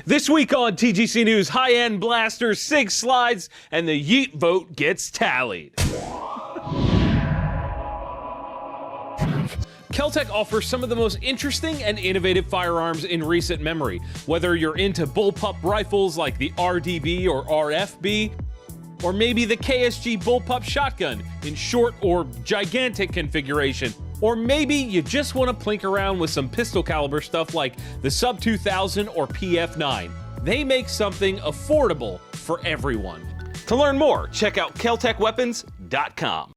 This week on TGC News, high-end blasters, Sig Slides, and the Yeet Vote gets tallied. Kel-Tec offers some of the most interesting and innovative firearms in recent memory. Whether you're into bullpup rifles like the RDB or RFB, or maybe the KSG bullpup shotgun in short or gigantic configuration, or maybe you just want to plink around with some pistol caliber stuff like the Sub 2000 or PF9. They make something affordable for everyone. To learn more, check out keltecweapons.com.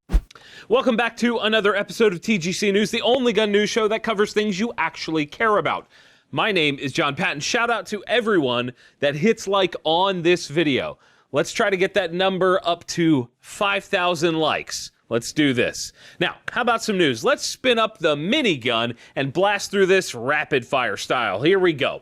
Welcome back to another episode of TGC News, the only gun news show that covers things you actually care about. My name is Jon Patton. Shout out to everyone that hits like on this video. Let's try to get that number up to 5,000 likes. Let's do this. Now, how about some news? Let's spin up the minigun and blast through this rapid fire style. Here we go.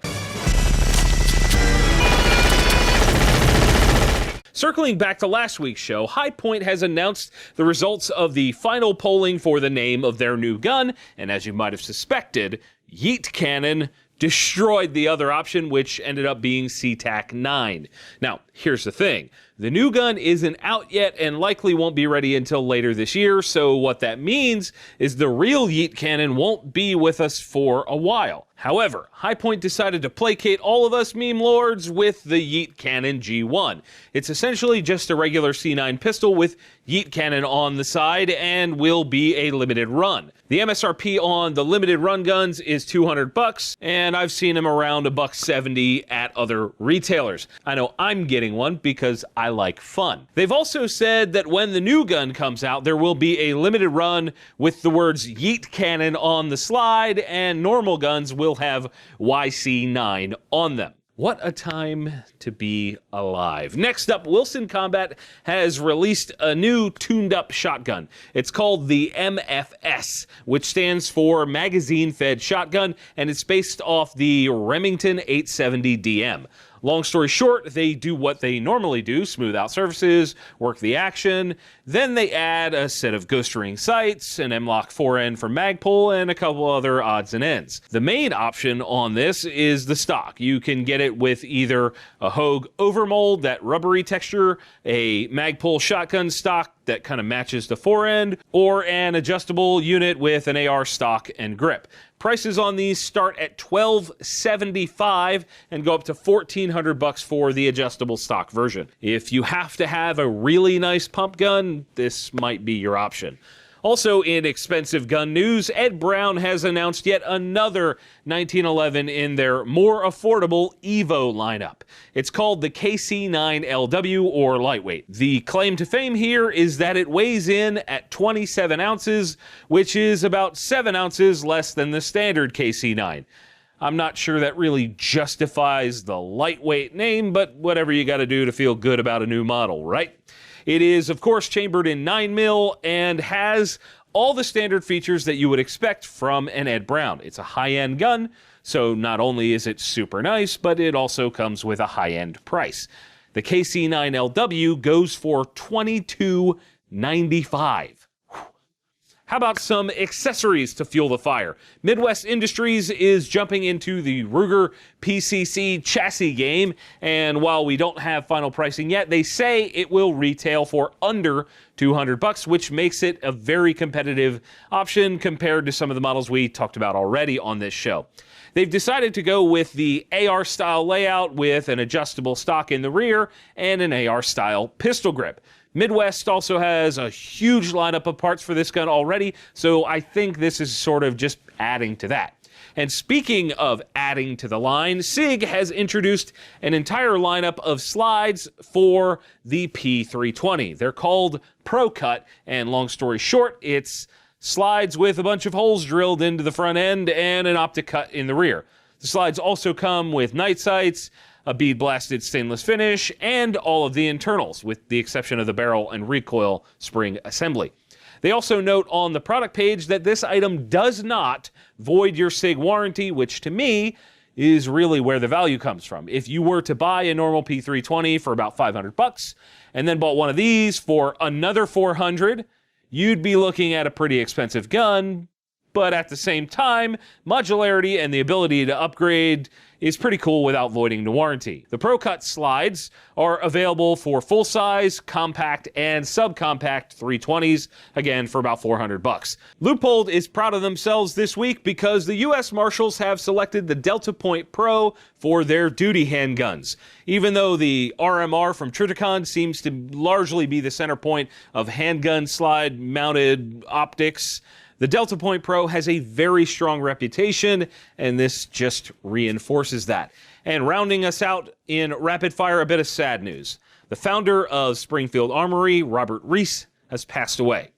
Circling back to last week's show, HiPoint has announced the results of the final polling for the name of their new gun, and as you might have suspected, Yeet Cannon destroyed the other option, which ended up being SeaTac 9. Now, here's the thing. The new gun isn't out yet and likely won't be ready until later this year, so what that means is the real Yeet Cannon won't be with us for a while. However, HiPoint decided to placate all of us meme lords with the Yeet Cannon G1. It's essentially just a regular C9 pistol with Yeet Cannon on the side and will be a limited run. The MSRP on the limited run guns is $200, and I've seen them around $170 at other retailers. I know I'm getting one because I like fun. They've also said that when the new gun comes out, there will be a limited run with the words Yeet Cannon on the slide, and normal guns will have YC9 on them. What a time to be alive. Next up, Wilson Combat has released a new tuned-up shotgun. It's called the MFS, which stands for Magazine Fed Shotgun, and it's based off the Remington 870 DM. Long story short, they do what they normally do, smooth out surfaces, work the action, then they add a set of ghost ring sights, an M-LOK 4N for mag pull, and a couple other odds and ends. The main option on this is the stock. You can get it with either a Hogue overmold, that rubbery texture, a mag pull shotgun stock that kind of matches the 4N, or an adjustable unit with an AR stock and grip. Prices on these start at $1,275 and go up to $1,400 for the adjustable stock version. If you have to have a really nice pump gun, this might be your option. Also in expensive gun news, Ed Brown has announced yet another 1911 in their more affordable Evo lineup. It's called the KC9 LW, or lightweight. The claim to fame here is that it weighs in at 27 ounces, which is about 7 ounces less than the standard KC9. I'm not sure that really justifies the lightweight name, but whatever you gotta do to feel good about a new model, right? It is, of course, chambered in 9mm and has all the standard features that you would expect from an Ed Brown. It's a high-end gun, so not only is it super nice, but it also comes with a high-end price. The KC9 LW goes for $22.95. How about some accessories to fuel the fire? Midwest Industries is jumping into the Ruger PCC chassis game, and while we don't have final pricing yet, they say it will retail for under $200, which makes it a very competitive option compared to some of the models we talked about already on this show. They've decided to go with the AR-style layout with an adjustable stock in the rear and an AR-style pistol grip. Midwest also has a huge lineup of parts for this gun already, so I think this is sort of just adding to that. And speaking of adding to the line, Sig has introduced an entire lineup of slides for the P320. They're called Pro-Cut, and long story short, it's slides with a bunch of holes drilled into the front end and an optic cut in the rear. The slides also come with night sights, a bead-blasted stainless finish, and all of the internals, with the exception of the barrel and recoil spring assembly. They also note on the product page that this item does not void your Sig warranty, which to me is really where the value comes from. If you were to buy a normal P320 for about $500 and then bought one of these for another $400, you'd be looking at a pretty expensive gun, but at the same time, modularity and the ability to upgrade is pretty cool without voiding the warranty. The Pro-Cut slides are available for full-size, compact, and subcompact 320s, again for about $400. Leupold is proud of themselves this week because the U.S. Marshals have selected the Delta Point Pro for their duty handguns. Even though the RMR from Triticon seems to largely be the center point of handgun slide-mounted optics, the Delta Point Pro has a very strong reputation, and this just reinforces that. And rounding us out in rapid fire, a bit of sad news. The founder of Springfield Armory, Robert Reese, has passed away.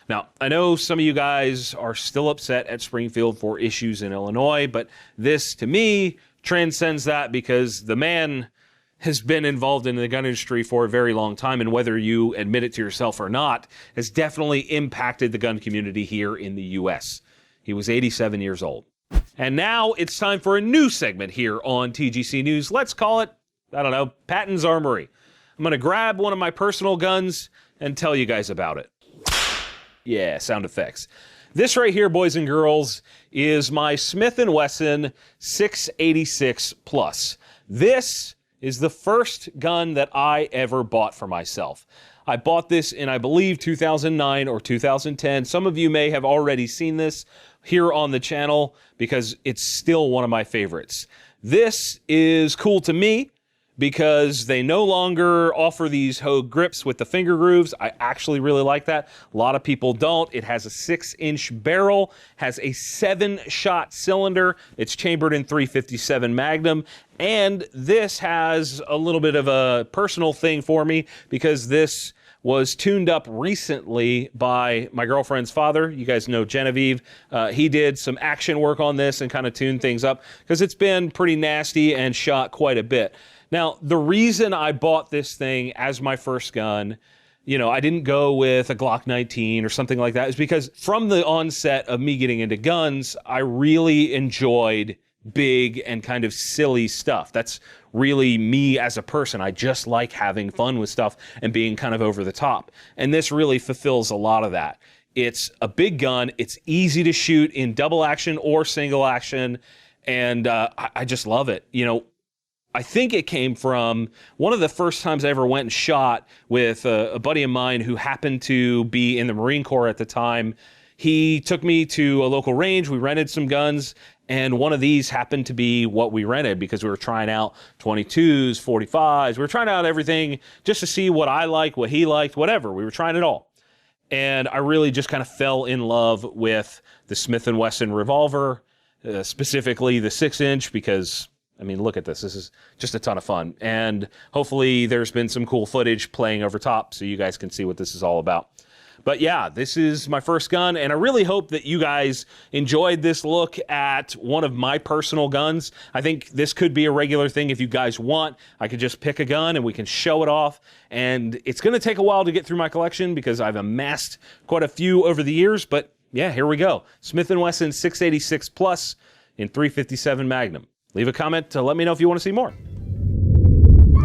Now, I know some of you guys are still upset at Springfield for issues in Illinois, but this, to me, transcends that because the man has been involved in the gun industry for a very long time, and whether you admit it to yourself or not, has definitely impacted the gun community here in the U.S. He was 87 years old. And now it's time for a new segment here on TGC News. Let's call it, I don't know, Patton's Armory. I'm going to grab one of my personal guns and tell you guys about it. Yeah, sound effects. This right here, boys and girls, is my Smith & Wesson 686 Plus. This is the first gun that I ever bought for myself. I bought this in, I believe, 2009 or 2010. Some of you may have already seen this here on the channel because it's still one of my favorites. This is cool to me because they no longer offer these Hogue grips with the finger grooves. I actually really like that. A lot of people don't. It has a 6-inch barrel, has a 7-shot cylinder. It's chambered in .357 Magnum. And this has a little bit of a personal thing for me because this was tuned up recently by my girlfriend's father. You guys know Genevieve. He did some action work on this and kind of tuned things up because it's been pretty nasty and shot quite a bit. Now, the reason I bought this thing as my first gun, you know, I didn't go with a Glock 19 or something like that, is because from the onset of me getting into guns, I really enjoyed big and kind of silly stuff. That's really me as a person. I just like having fun with stuff and being kind of over the top. And this really fulfills a lot of that. It's a big gun. It's easy to shoot in double action or single action. And I just love it. You know, I think it came from one of the first times I ever went and shot with a buddy of mine who happened to be in the Marine Corps at the time. He took me to a local range. We rented some guns, and one of these happened to be what we rented because we were trying out 22s, 45s. We were trying out everything just to see what I liked, what he liked, whatever. We were trying it all. And I really just kind of fell in love with the Smith & Wesson revolver, specifically the 6-inch, because I mean, look at this. This is just a ton of fun. And hopefully there's been some cool footage playing over top so you guys can see what this is all about. But yeah, this is my first gun, and I really hope that you guys enjoyed this look at one of my personal guns. I think this could be a regular thing if you guys want. I could just pick a gun and we can show it off. And it's going to take a while to get through my collection because I've amassed quite a few over the years. But yeah, here we go. Smith & Wesson 686 Plus in .357 Magnum. Leave a comment to let me know if you want to see more.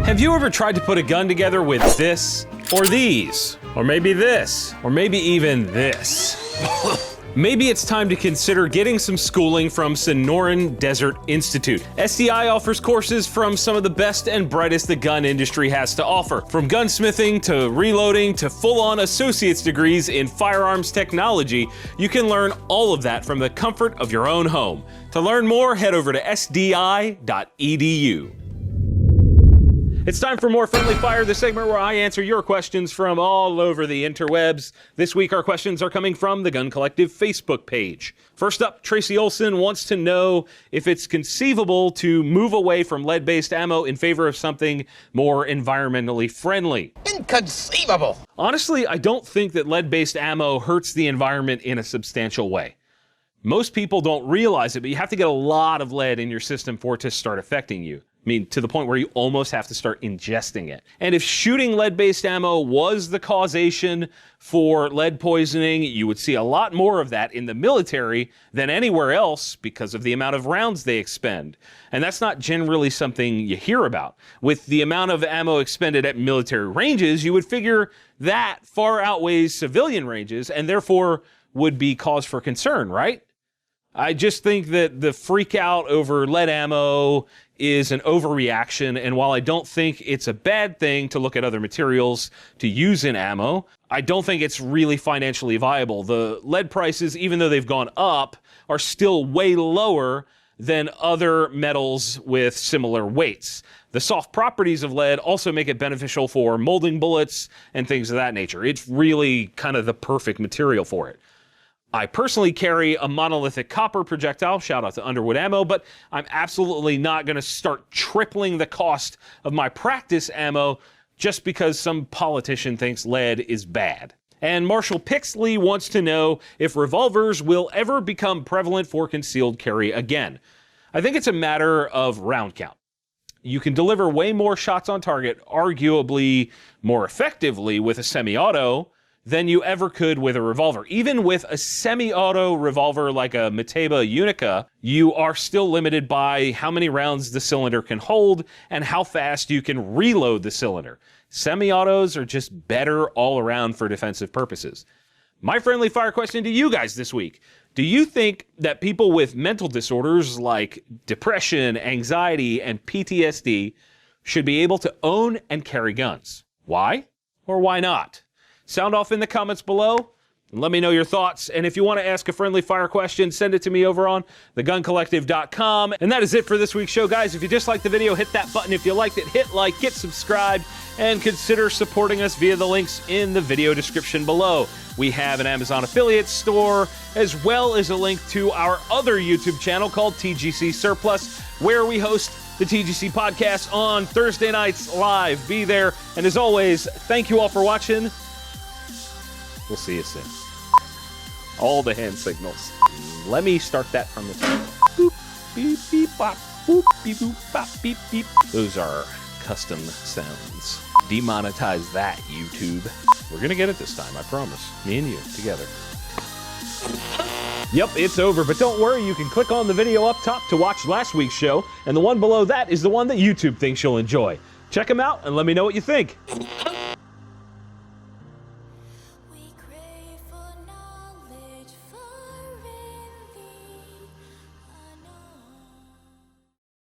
Have you ever tried to put a gun together with this, or these, or maybe this, or maybe even this? Maybe it's time to consider getting some schooling from Sonoran Desert Institute. SDI offers courses from some of the best and brightest the gun industry has to offer. From gunsmithing to reloading to full-on associate's degrees in firearms technology, you can learn all of that from the comfort of your own home. To learn more, head over to sdi.edu. It's time for More Friendly Fire, the segment where I answer your questions from all over the interwebs. This week, our questions are coming from the Gun Collective Facebook page. First up, Tracy Olson wants to know if it's conceivable to move away from lead-based ammo in favor of something more environmentally friendly. Inconceivable! Honestly, I don't think that lead-based ammo hurts the environment in a substantial way. Most people don't realize it, but you have to get a lot of lead in your system for it to start affecting you. I mean, to the point where you almost have to start ingesting it. And if shooting lead-based ammo was the causation for lead poisoning, you would see a lot more of that in the military than anywhere else because of the amount of rounds they expend. And that's not generally something you hear about. With the amount of ammo expended at military ranges, you would figure that far outweighs civilian ranges and therefore would be cause for concern, right? I just think that the freak out over lead ammo is an overreaction, and while I don't think it's a bad thing to look at other materials to use in ammo, I don't think it's really financially viable. The lead prices, even though they've gone up, are still way lower than other metals with similar weights. The soft properties of lead also make it beneficial for molding bullets and things of that nature. It's really kind of the perfect material for it. I personally carry a monolithic copper projectile, shout out to Underwood Ammo, but I'm absolutely not going to start tripling the cost of my practice ammo just because some politician thinks lead is bad. And Marshall Pixley wants to know if revolvers will ever become prevalent for concealed carry again. I think it's a matter of round count. You can deliver way more shots on target, arguably more effectively with a semi-auto than you ever could with a revolver. Even with a semi-auto revolver like a Mateba Unica, you are still limited by how many rounds the cylinder can hold and how fast you can reload the cylinder. Semi-autos are just better all around for defensive purposes. My friendly fire question to you guys this week: do you think that people with mental disorders like depression, anxiety, and PTSD should be able to own and carry guns? Why or why not? Sound off in the comments below and let me know your thoughts. And if you want to ask a friendly fire question, send it to me over on theguncollective.com. And that is it for this week's show, guys. If you disliked the video, hit that button. If you liked it, hit like, get subscribed, and consider supporting us via the links in the video description below. We have an Amazon affiliate store, as well as a link to our other YouTube channel called TGC Surplus, where we host the TGC podcast on Thursday nights live. Be there. And as always, thank you all for watching. We'll see you soon. All the hand signals. Let me start that from the top. Boop, beep, beep, bop, boop, beep, boop, bop, beep, beep. Those are custom sounds. Demonetize that, YouTube. We're gonna get it this time, I promise. Me and you, together. Yep, it's over, but don't worry, you can click on the video up top to watch last week's show, and the one below that is the one that YouTube thinks you'll enjoy. Check them out and let me know what you think.